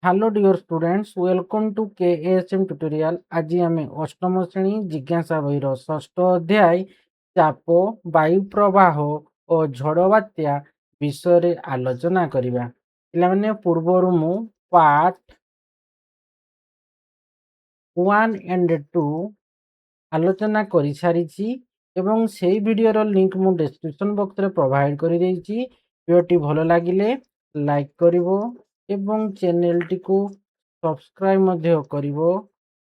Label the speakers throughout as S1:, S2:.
S1: Hello dear students, welcome to KSM tutorial. आज आम अष्टम श्रेणी जिज्ञासा बहिर षष्ठ अध्याय चाप वायु प्रवाह और झड़ बात्या विषय आलोचना करिबा। पिलामाने पूर्वरु मु पार्ट 1 एंड 2 आलोचना करि सारिछि एवं सेही वीडियोर लिंक मु डिस्क्रिप्शन बॉक्स रे प्रोवाइड करि देइछि। वीडियोटी भलो लागिले लाइक करिवो एवं चैनल टी को सब्सक्राइब मध्य करिवो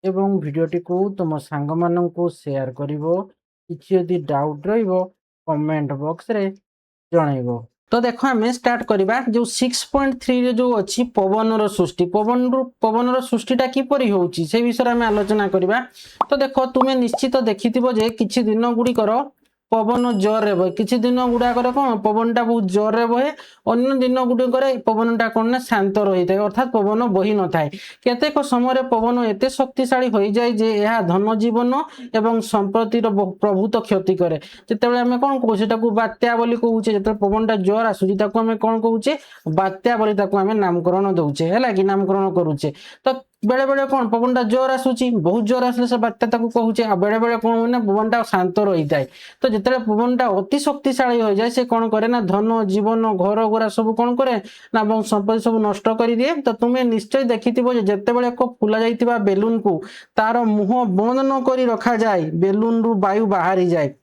S1: एवं वीडियोटी को तुम सांग माननकु शेयर करिवो। किछि यदि डाउट रहिवो कमेंट बॉक्स रे जणाइबो। तो देखो आम स्टार्ट करवा जो 6.3 रे जो अच्छी पवन सृष्टि पवन सृष्टिटा किपरि होउची से विषय आम आलोचना करवा। तो देखो तुम्हें निश्चित देखिथिबो जे किछि दिन गुड़िकर पवन जोर रे बहे, किछि दिन गुड़ाकर कौन पवनटा बहुत जोर रे बहे, अन्य दिन गुड़िकर पवनटा कौन ना शांत रही थाए अर्थात पवन बही न थाए। केतेक समय पवन एते शक्तिशाली हो जाए जे यह धन जीवन एवं संपत्तिर प्रभुत क्षति करे। जेतेबेले आमे कोन कहू सेटाकू बात्या बोली कहूचे, जेते पवनटा जोर आसुची ताकू आमे कोन कहूचे बात्या बोली ताकू आमे नामकरण दउचे हैला कि नामकरण करूचे। तो बेले बेले कौन पवनटा जोर आसुची, बहुत जोर आसले से बात्या ताकू कहूचे, आ बेले बेले कौन ना पवनटा शांत रही थाए। तो जेतेबेले पवनटा अति शक्तिशाली हो जाए से कौन करे ना धन जीवन घर गुरा सब कौन करे ना संपत्ति सब नष्ट कर दिए। तो तुम्हें निश्चय देखिथिबो जे जेतेबेले एक फुला जाइतिबा बेलून को तार मुह बंद न करी रखा जाए, बेलून रु वायु बाहरी जाए।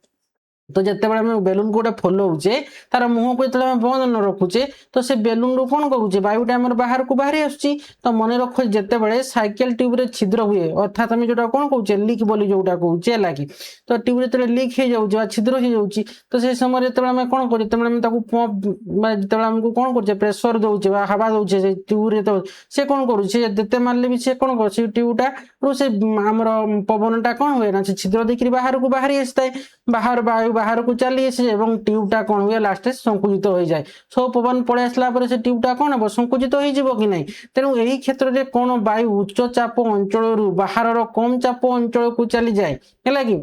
S1: तो जितेबाला आम बेलून को गोटे फुलाऊे तार मुह को जो बंद न रखुचे तो से बेलून रु कौन करुचे वायुटा आम बाहर को बाहरी आसुची। तो मन रख जितेबाला साइकेल ट्यूब रे छिद्र हुए अर्थात आम जो कौन कहे लिक बोली जोटा कहे लगे। तो ट्यूब जो लिक हो जाए छिद्र हो जाए तो से समय जो आम कौन कर पंप जो आमको कौन कर प्रेसर दौचे हवा दौचे से ट्यूब रे तो से कौन करते मारे भी से कौन कर ट्यूबटा रू से आमर पवनटा कौन हुए ना से छिद्र देखिए बाहर को बाहरी आसता बाहर वायु बाहर को चली आसे और ट्यूबटा कौन हुए लास्ट संकुचित हो जाए। सब पवन पड़े आसला से ट्यूबटा कौन हम संकुचित हो कि नहीं। तेणु यही क्षेत्र में कौन वायु उच्च चाप अंचल बाहर कम चाप अंचल को चली जाए है कि।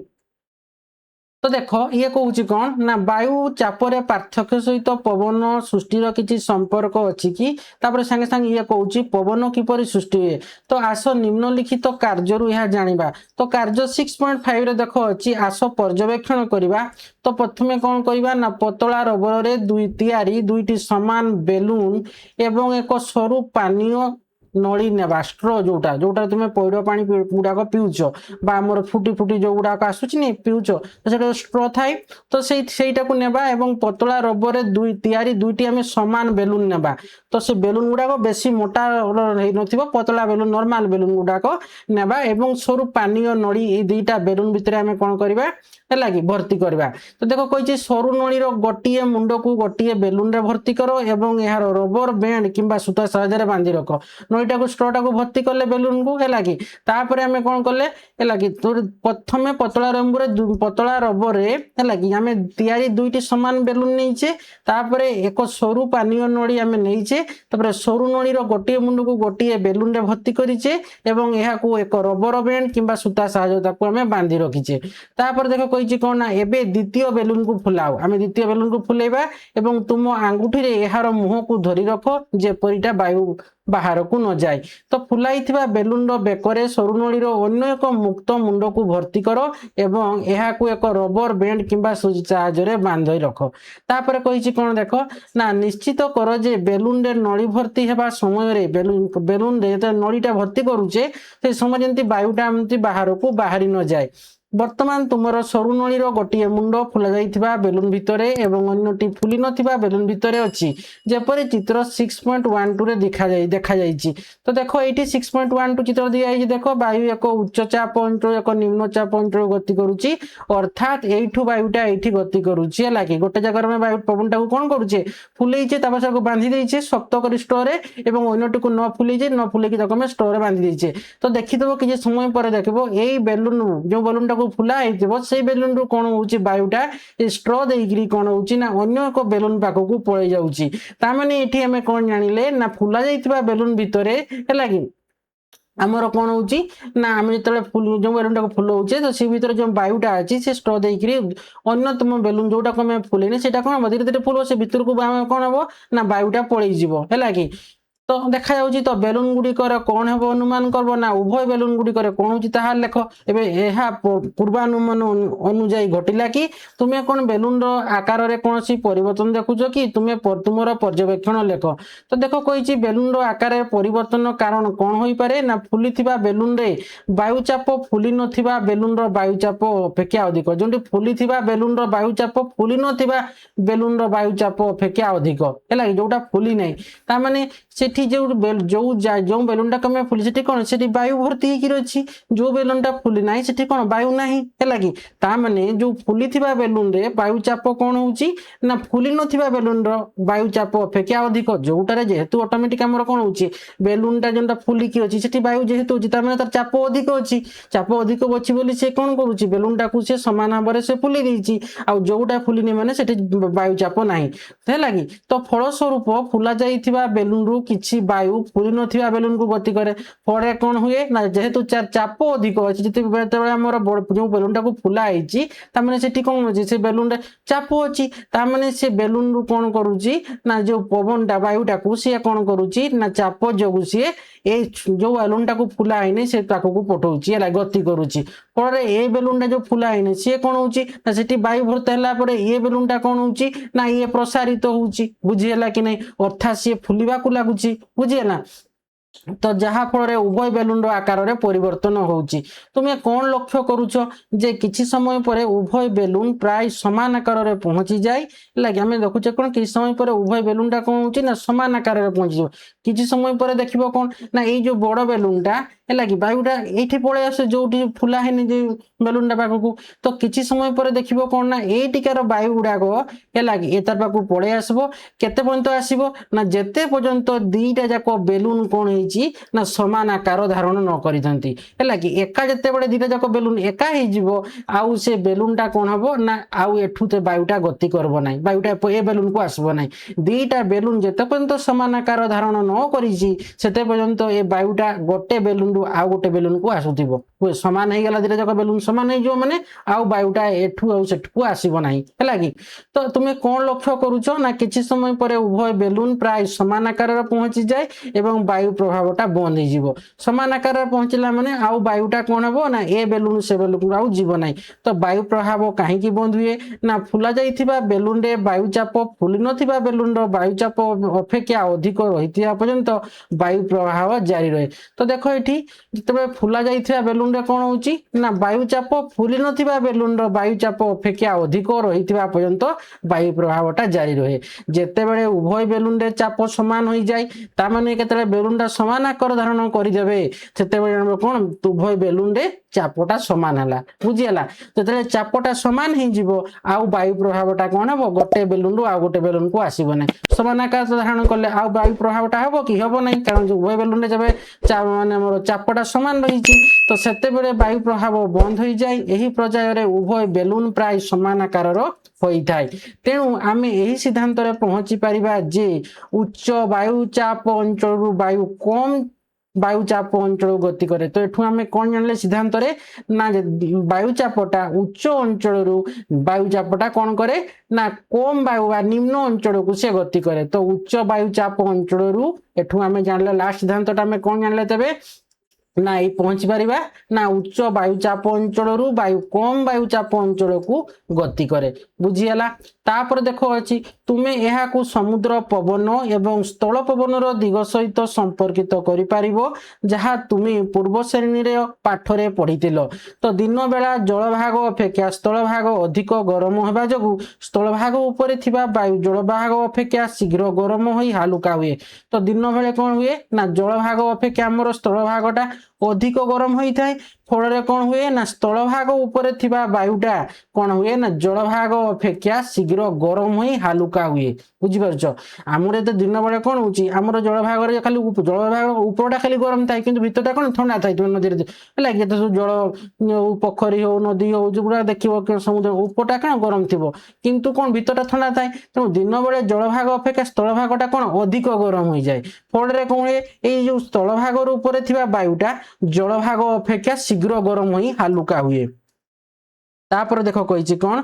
S1: तो देख ये कौच कौन ना वायु चापर पार्थक्य सहित पवन सृष्टिर किसी संपर्क अच्छी कि तापर सांगे सांगे ये कौच पवन किपरि सृष्टि हुए। तो आस निम्नलिखित कार्य यह जानिबा। तो कार्य 6.5 रे देख अच्छी आस पर्यवेक्षण करवा। तो प्रथमे कौन करवा ना पतला रबर रे दुईटी समान बेलून एवं एक सरू पानीय नली नेबा स्ट्रो जोटा जोटा तुम्हें पैड पानी गुड़ाक पिउच आमर फुटी फुटी जो गुड़ाक आसूची पिउच तो से स्ट्रो थाए। तो सेटा को नेबा एवं पतला रबर दुईटी आम समान बेलून नेबा। तो से बेलून गुड़ाक बेसी मोटा नथिबो पतला बेलून नॉर्मल बेलून गुड़ाक नेबा एवं सरू पानीय नली ये दुईटा बेलून भितर आम कौन करवा है कि भर्ती करवा। तो देखो कही सरू नली गोटे मुंड को गोटे बेलून रे भर्ती करो एवं यार रबर बैंड किंबा सूता साहाय्य बांधि रख नईटा को स्ट्रो टाक भर्ती कले बेलून को है कि। तापर आम कौन कले है कि प्रथमे पतला रबर है कि आम तैयारी दुईटी समान बेलून नहींचे तापर एक सरू पानीय नली आम नहींचे तापर सरू नलीर गोटे मुंड को गोटे बेलून रे भर्ती करिचे एवं यह एक रबर बैंड किंबा सूता साहाय्य आम बांधि रखीचे। तापर देख कही कौन ना एबे द्वितीय बेलून को फुलाओ आम द्वितीय बेलून को फुलेबा एवं तुम आंगुठी रे यार मुह को धरी रख जेपरिटा वायु बाहर को न जाए। तो फुलाई बेलून बेकरे सरू नलीर अन्य एक मुक्त मुंड को भर्ती कर एवं यह एक रबर बैंड किंबा साहाय्य बांधि रख। तापर कही कौन देख ना निश्चित कर जे बेलून रे नली भर्ती हेबा समय बेलून रे नलीटा भर्ती करूचे से समय जमी वायुटा बाहर को बाहरी न जाए। बर्तमान तुमर सरू नलीर गोटे मुंड फुला जाइथिबा बेलून भितरे एवं अन्यटी फुली नथिबा बेलून भितरे अछि जेपरि चित्र 6.12 रे देखा जाइछि। तो देखो एटी 6.12 चित्र दिया है देखो वायु एक उच्च चाप अंचल एक निम्न चाप अंचल गति करुछि अर्थात एठू वायुटा एठी गति करुछि है कि गोटे जगह में वायु पवनटा को कोन करूछे फुलेइछे तापर से बांधी देइछे शक्त करी स्टोर रे एवं अन्यटी को न फुलेइछे न फुलेकी ताको में स्टोर रे बांधी देइछे। तो देखिदबो कि समय पर देखिबो एई बेलून जो बेलून को फुला से बेलून रु कौन हो वायुटा स्ट्रो देकरी कौन हो अन्य एक बेलून पाखक पलि जाऊँगी। ताने ये आम कौन जानिले ना फुला जाइथिबा बेलून भितर है कि आमर कौन हो ना आम जो फुल जो बेलून टाक फुलाऊे तो सी भर जो वायुटा अच्छी से स्ट्रो देकरी अन्य तुम बेलून जोटा आम फुलेने से कौन हम धीरे धीरे फुल से भितर को कौन हम ना वायुटा पलैज है कि। तो देखा जाउची तो बेलून गुड़िकर कौन हे अनुमान करब ना उभय बेलून गुड़िकर कौन होची ताहा लेख एबे एहा पूर्वानुमान अनुଯାयी घटिला कि तुमे कौन बेलून रो आकार रे कोनसी परिवर्तन देखुछ कि तुमे तुमर पर्यवेक्षण लेख। तो देखो कहिची बेलून रो आकार रे परिवर्तन कारण कौन होई पारे ना फुलिथिबा बेलून रे वायुचाप फुली नथिबा बेलून रो वायुचाप अपेक्षा अधिक जोंटी फुलिथिबा बेलून रो वायुचाप फुली नथिबा बेलून रो वायुचाप अपेक्षा अधिक हैला जोटा फुली नै ता माने सेठी जो बेलूनटा कमे फुली सेठी कौन सेठी वायु भर्ती होकर अच्छी जो बेलूनटा फुली ना सेठी कौन वायु ना है कि ताने जो फुली बेलून रे वायुचाप कौन होची ना फुली नथिबा बेलून रो वायुचाप अपेक्षा अधिक जोटारे जेहेतु ऑटोमेटिक हमर कौन होची बेलूनटा जोंटा फुली की अच्छी सेठी वायु जेहेतु होची ताने तार चाप अधिक अच्छी चाप अधिक अच्छी बोली से कौन करूची बेलूनटा को से समान भाव से फुली देची आ जोटा फुली माने सेठी वायुचाप नाही है कि तो फलस्वरूप फुला जाइथिबा बेलून रू किछि वायु फुली नथिबा बेलून को गति करे फळे कोन हुए ना जेहेतु चाप अधिक अछि जते हमर जो बेलूनटा को फुला आइछि ता माने सेठी कोन होछि से बेलून रे चाप अछि ता माने से बेलून रू कोन करूछि ना जो पवनटा वायुटा को से कोन करूछि ना चाप जोगु से ए जो बेलूनटा को फुला आइने से ताको को पठौछि एला गति करूछि फळे ए बेलूनटा जो फुला आइने से कोन होछि ना सेठी वायु भर्ती हला परे ए बेलूनटा कोन होछि ना ये प्रसारित होछि बुझी हला कि नै अर्थात से फुलिबा को लागुछि बुझिएला तो जहा फल उभय बेलून आकार रे परिवर्तन होउची तुमे कौन लक्ष्य करूछ जे किछि समय पर उभय बेलून प्राय समान आकार रे पहुंची जाय लागे हमें देखुचे कोन किछि समय पर उभय बेलूनटा कोन होउची ना समान आकार रे पहुंची जो किछि समय पर देखिबो कोन ना ए जो बड़ बेलूनटा है कि वायुटा एठी पळे आसे जोटी फुला हेनी जे बेलूनटा पाखकू तो किछि समय पर देखिबो कोन ना ए टिकार वायु गुडा को है कि ए तार पाखकू पळे आसबो केते पर्यंत आसीबो ना जेते पर्यंत दीटा जाको बेलून कोन हेची ना समान आकार धारण न करितंती है कि एका जेते बडे दीटा जाको बेलून एका हे जिवो आउ से बेलूनटा कोन हबो ना आउ एठू ते वायुटा गति करबो नै वायुटा ए बेलून को आसबो नै दीटा बेलून जेते पर्यंत समान आकार धारण न करिछि सेते पर्यंत ए वायुटा गोटे बेलून आउ गोटे बेलून को आसुथिबो समान हे गला दीटा जाको बेलून समान हे जो माने आउ वायुटा एठू आउ सेठू आसीबो नै है कि तो तुमे कोन लक्ष्य करूछ ना किछि समय पर उभय बेलून प्राय समान आकार रे पहुंची जाय एवं वायु प्रभावटा बंद हे जीवो समान आकार रे पहुंचला माने आउ वायुटा कोन हबो ना ए बेलून से बेलून आउ जीवो नै तो वायु प्रभाव काहे की बंद हुए ना फुला जाइथिबा बेलून रे वायु चाप फुली नथिबा बेलून रो वायु चाप अपेक्षा अधिक रहितिया पर्यंत वायु प्रभाव जारी रहे। तो देखो एठी जतबे फुला जाइथिबा बेलून रे कोन होउची ना वायु चाप फुली नथिबा बेलून रो वायु चाप अपेक्षा अधिक रहितिबा पर्यंत वायु प्रभावटा जारी रहे जेते बेले उभय बेलून रे चाप समान होई जाय ता माने केतले बेलूनटा समान आकार धारण करि देबे सेते बेले कोन उभय बेलून रे चापटा समान हला बुझियला जेते चापटा समान हे जीवो आउ वायु प्रभावटा कोन हबो गोटे बेलून रो आ गोटे बेलून को आसीबो नै समान आकार धारण करले आउ वायु प्रभावटा हबो कि हबो नै कारण जो उभय बेलून रे जबे माने हमर चापटा समान रहिछि तो सेते बेले वायु प्रभाव बंद होई जाय एही पर्याय रे उभय बेलून प्राय समान आकार रो होई थाय तेणु आमे एही सिद्धांत रे पहुंची परिबा जे उच्च वायु चाप अंचल रु वायु कम वायु चाप अंचल गति करे। तो एठू आमे कोन जानले सिद्धांत रे ना वायु चापटा उच्च अंचल रु वायु चापटा कोन करे ना कम वायु वा निम्न अंचल को से गति करे। तो उच्च वायु चाप अंचल रु एठू आमे जानले लास्ट सिद्धांतटा आमे कोन जानले तबे ना ये पहुंची पारिबा ना उच्च वायु चाप अंचल रु वायु कम वायु चाप अंचल को गति करे बुझीला। तापर देखो अछि तुमे एहा को समुद्र पवन एवं स्थल पवन रो दिग सहित संपर्कित करि पारिबो जहा तुमे पूर्व श्रेणी रे पाठ रे पढितिलो। तो दिन बेला जल भाग अपेक्षा स्थल भाग अधिक गरम होबा जगु स्थल भाग ऊपर थिबा वायु जल भाग अपेक्षा शीघ्र गरम होई हालुका हुए। तो दिन बेले कोन हुए ना जल भाग अपेक्षा हमर स्थल भागटा अधिक गरम होई थाए फल कौन हुए ना स्थल भाग ऊपर थिबा वायुटा कौन हुए ना जल भाग अपेक्षा शीघ्र गरम होई हालुका हुए बुझी पारछ। आमरे तो दिन बेले कौन होची हमर जल भाग रे खाली जल भाग ऊपरटा खाली गरम थाए किंतु भितरटा कौन ठंडा थाए नदी रे लागे तो जल पोखरी हो नदी हो जुगुड़ा देखिबो समुद्र ऊपरटा कौन गरम थिबो किंतु कौन भितरटा ठंडा थाए। तो दिन बेले जल भाग अपेक्षा स्थल भागटा कौन अधिक गरम होई जाए फल रे कौन हुए ए जो स्थल भाग रे ऊपर थिबा वायुटा जल भाग अपेक्षा शीघ्र गरम होई हालुका हुए। तापर देखो कहिछि कोन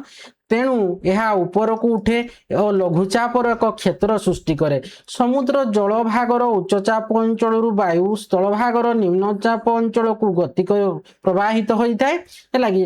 S1: ତେଣୁ ଏହା ଉପରକୁ ଉଠେ ଓ ଲଘୁଚାପର ଏକ କ୍ଷେତ୍ର ସୃଷ୍ଟି କରେ। ସମୁଦ୍ର ଜଳଭାଗର ଉଚ୍ଚଚାପ ଅଞ୍ଚଳରୁ ବାୟୁ ସ୍ଥଳଭାଗର ନିମ୍ନଚାପ ଅଞ୍ଚଳକୁ ଗତି ପ୍ରବାହିତ ହୋଇଥାଏ ହେଲା କି।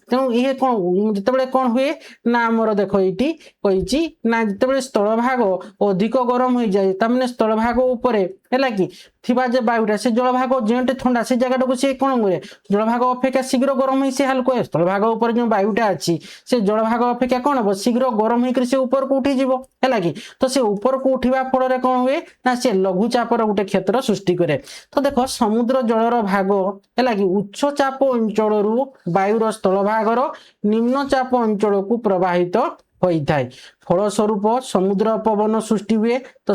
S1: ତେଣୁ ଇଏ କ'ଣ ଯେତେବେଳେ କ'ଣ ହୁଏ ନା ଆମର ଦେଖ ଏଇଠି କହିଛି ନା ଯେତେବେଳେ ସ୍ଥଳଭାଗ ଅଧିକ ଗରମ ହୋଇଯାଏ ତାମାନେ ସ୍ଥଳଭାଗ ଉପରେ ହେଲା କି ଥିବା ଯେ ବାୟୁଟା ସେ ଜଳଭାଗ ଯେଉଁଠି ଥଣ୍ଡା ସେ ଜାଗାଟାକୁ ସେ କ'ଣ କରେ ଜଳଭାଗ ଅପେକ୍ଷା ଶୀଘ୍ର ଗରମ ହେଇ ସେ ହାଲକା ସ୍ଥଳଭାଗ ଉପରେ ଯେଉଁ ବାୟୁଟା ଅଛି ସେ ଜଳଭାଗ ଅପେକ୍ଷା କ'ଣ ହବ ଶୀଘ୍ର ଗରମ ହେଇକରି ସେ ଉପରକୁ ଉଠିଯିବ ହେଲା କି। ତ ସେ ଉପରକୁ ଉଠିବା ଫଳରେ କ'ଣ ହୁଏ ନା ସେ ଲଘୁଚାପର ଗୋଟେ କ୍ଷେତ୍ର ସୃଷ୍ଟି କରେ। ତ ଦେଖ ସମୁଦ୍ର ଜଳର ଭାଗ ହେଲା କି ଉଚ୍ଚ ଚାପ ଅଞ୍ଚଳରୁ ବାୟୁର ସ୍ଥଳଭାଗର ନିମ୍ନଚାପ ଅଞ୍ଚଳକୁ ପ୍ରବାହିତ ହୋଇଥାଏ। ଫଳସ୍ୱରୂପ ସମୁଦ୍ର ପବନ ସୃଷ୍ଟି ହୁଏ। ତ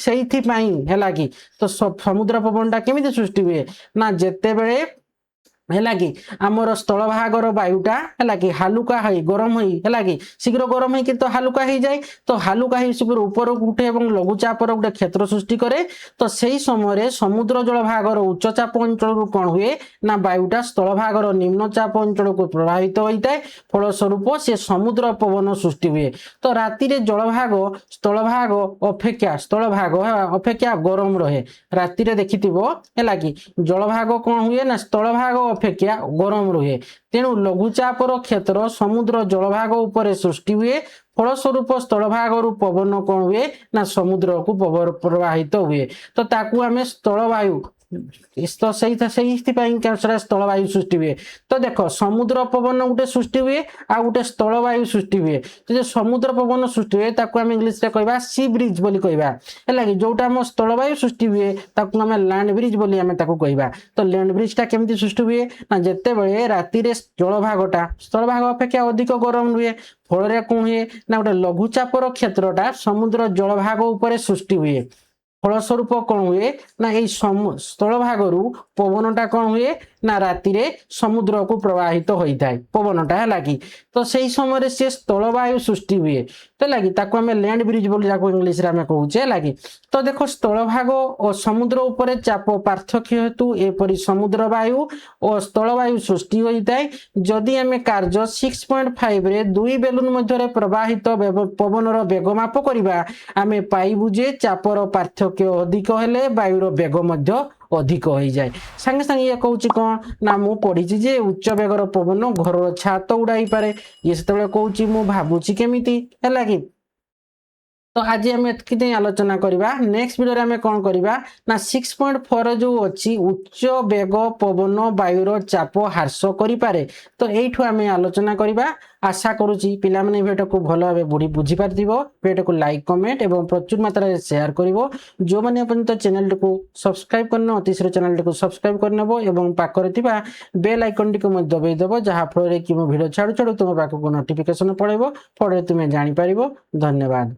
S1: ସେଇଥିପାଇଁ ହେଲା କି ତ ସମୁଦ୍ର ପବନଟା କେମିତି ସୃଷ୍ଟି ହୁଏ ନା ଯେତେବେଳେ ହେଲା କି ଆମର ସ୍ଥଳଭାଗର ବାୟୁଟା ହେଲା କି ହାଲୁକା ହେଇ ଗରମ ହେଇ ହେଲା କି ଶୀଘ୍ର ଗରମ ହେଇକି ତ ହାଲୁକା ହେଇଯାଏ। ତ ହାଲୁକା ହେଇ ଶୀଘ୍ର ଉପରକୁ ଉଠେ ଏବଂ ଲଘୁଚାପର ଗୋଟେ କ୍ଷେତ୍ର ସୃଷ୍ଟି କରେ। ତ ସେହି ସମୟରେ ସମୁଦ୍ର ଜଳଭାଗର ଉଚ୍ଚଚାପ ଅଞ୍ଚଳରୁ କ'ଣ ହୁଏ ନା ବାୟୁଟା ସ୍ଥଳଭାଗର ନିମ୍ନଚାପ ଅଞ୍ଚଳକୁ ପ୍ରବାହିତ ହୋଇଥାଏ। ଫଳସ୍ୱରୂପ ସେ ସମୁଦ୍ର ପବନ ସୃଷ୍ଟି ହୁଏ। ତ ରାତିରେ ଜଳଭାଗ ସ୍ଥଳଭାଗ ଅପେକ୍ଷା ଗରମ ରହେ। ରାତିରେ ଦେଖିଥିବ ହେଲା କି ଜଳଭାଗ କ'ଣ ହୁଏ ନା ସ୍ଥଳଭାଗ ଅପେକ୍ଷା ଗରମ ରୁହେ। ତେଣୁ ଲଘୁଚାପର କ୍ଷେତ୍ର ସମୁଦ୍ର ଜଳଭାଗ ଉପରେ ସୃଷ୍ଟି ହୁଏ। ଫଳସ୍ୱରୂପ ସ୍ଥଳଭାଗରୁ ପବନ କ'ଣ ହୁଏ ନା ସମୁଦ୍ରକୁ ପ୍ରବାହିତ ହୁଏ। ତ ତାକୁ ଆମେ ସ୍ଥଳବାୟୁ ସେଇଥିପାଇଁ ସେଟା ସ୍ଥଳବାୟୁ ସୃଷ୍ଟି ହୁଏ। ତ ଦେଖ ସମୁଦ୍ର ପବନ ଗୋଟେ ସୃଷ୍ଟି ହୁଏ ଆଉ ଗୋଟେ ସ୍ଥଳବାୟୁ ସୃଷ୍ଟି ହୁଏ। ତ ଯେ ସମୁଦ୍ର ପବନ ସୃଷ୍ଟି ହୁଏ ତାକୁ ଆମେ ଇଂଲିଶରେ କହିବା ସି ବ୍ରିଜ ବୋଲି କହିବା ହେଲା କି। ଯୋଉଟା ଆମ ସ୍ଥଳବାୟୁ ସୃଷ୍ଟି ହୁଏ ତାକୁ ଆମେ ଲ୍ୟାଣ୍ଡ ବ୍ରିଜ ବୋଲି ଆମେ ତାକୁ କହିବା। ତ ଲ୍ୟାଣ୍ଡ ବ୍ରିଜଟା କେମିତି ସୃଷ୍ଟି ହୁଏ ନା ଯେତେବେଳେ ରାତିରେ ଜଳଭାଗଟା ସ୍ଥଳଭାଗ ଅପେକ୍ଷା ଅଧିକ ଗରମ ରୁହେ ଫଳରେ କ'ଣ ହୁଏ ନା ଗୋଟେ ଲଘୁଚାପର କ୍ଷେତ୍ରଟା ସମୁଦ୍ର ଜଳଭାଗ ଉପରେ ସୃଷ୍ଟି ହୁଏ। ଫଳସ୍ୱରୂପ କ'ଣ ହୁଏ ନା ଏଇ ସ୍ଥଳଭାଗରୁ ପବନଟା କ'ଣ ହୁଏ ନା ରାତିରେ ସମୁଦ୍ରକୁ ପ୍ରବାହିତ ହୋଇଥାଏ ପବନଟା ହେଲା କି। ତ ସେଇ ସମୟରେ ସେ ସ୍ଥଳବାୟୁ ସୃଷ୍ଟି ହୁଏ ହେଲା କି ତାକୁ ଆମେ ଲ୍ୟାଣ୍ଡ ବ୍ରିଜ ବୋଲି ତାକୁ ଇଂଲିଶରେ ଆମେ କହୁଛେ ହେଲା କି। ତ ଦେଖ ସ୍ଥଳଭାଗ ଓ ସମୁଦ୍ର ଉପରେ ଚାପ ପାର୍ଥକ୍ୟ ହେତୁ ଏପରି ସମୁଦ୍ର ବାୟୁ ଓ ସ୍ଥଳବାୟୁ ସୃଷ୍ଟି ହୋଇଥାଏ। ଯଦି ଆମେ କାର୍ଯ୍ୟ 6.5ରେ ଦୁଇ ବେଲୁନ ମଧ୍ୟରେ ପ୍ରବାହିତ ପବନର ବେଗ ମାପ କରିବା ଆମେ ପାଇବୁ ଯେ ଚାପର ପାର୍ଥକ୍ୟ ଅଧିକ ହେଲେ ବାୟୁର ବେଗ ମଧ୍ୟ ଅଧିକ ହୋଇଯାଏ। ସାଙ୍ଗେ ସାଙ୍ଗେ ଇଏ କହୁଛି କ'ଣ ନା ମୁଁ ପଢିଛି ଯେ ଉଚ୍ଚ ବେଗର ପବନ ଘରର ଛାତ ଉଡ଼ାଇ ପାରେ। ଇଏ ସେତେବେଳେ କହୁଛି ମୁଁ ଭାବୁଛି କେମିତି ହେଲା କି। ତ ଆଜି ଆମେ ଏତିକି ଯାଇ ଆଲୋଚନା କରିବା। ନେକ୍ସଟ ଭିଡ଼ିଓରେ ଆମେ କ'ଣ କରିବା ନା 6.4 ଯେଉଁ ଅଛି ଉଚ୍ଚ ବେଗ ପବନ ବାୟୁର ଚାପ ହ୍ରାସ କରିପାରେ। ତ ଏଇଠୁ ଆମେ ଆଲୋଚନା କରିବା। ଆଶା କରୁଛି ପିଲାମାନେ ଏ ଭିଡ଼ିଓକୁ ଭଲ ଭାବେ ବୁଝିପାରିଥିବ। ଭିଡ଼ିଓକୁ ଲାଇକ୍ କମେଣ୍ଟ ଏବଂ ପ୍ରଚୁର ମାତ୍ରାରେ ସେୟାର କରିବ। ଯେଉଁମାନେ ଏପର୍ଯ୍ୟନ୍ତ ଚ୍ୟାନେଲଟିକୁ ସବସ୍କ୍ରାଇବ୍ କରିନ ଅତିଶୀଘ୍ର ଚ୍ୟାନେଲଟିକୁ ସବସ୍କ୍ରାଇବ୍ କରିନେବ ଏବଂ ପାଖରେ ଥିବା ବେଲ୍ ଆଇକନ୍ଟିକୁ ମଧ୍ୟ ଦବାଇଦେବ ଯାହାଫଳରେ କି ମୁଁ ଭିଡ଼ିଓ ଛାଡ଼ୁ ଛାଡ଼ୁ ତୁମ ପାଖକୁ ନୋଟିଫିକେସନ୍ ପଳାଇବ। ଫଳରେ ତୁମେ ଜାଣିପାରିବ। ଧନ୍ୟବାଦ।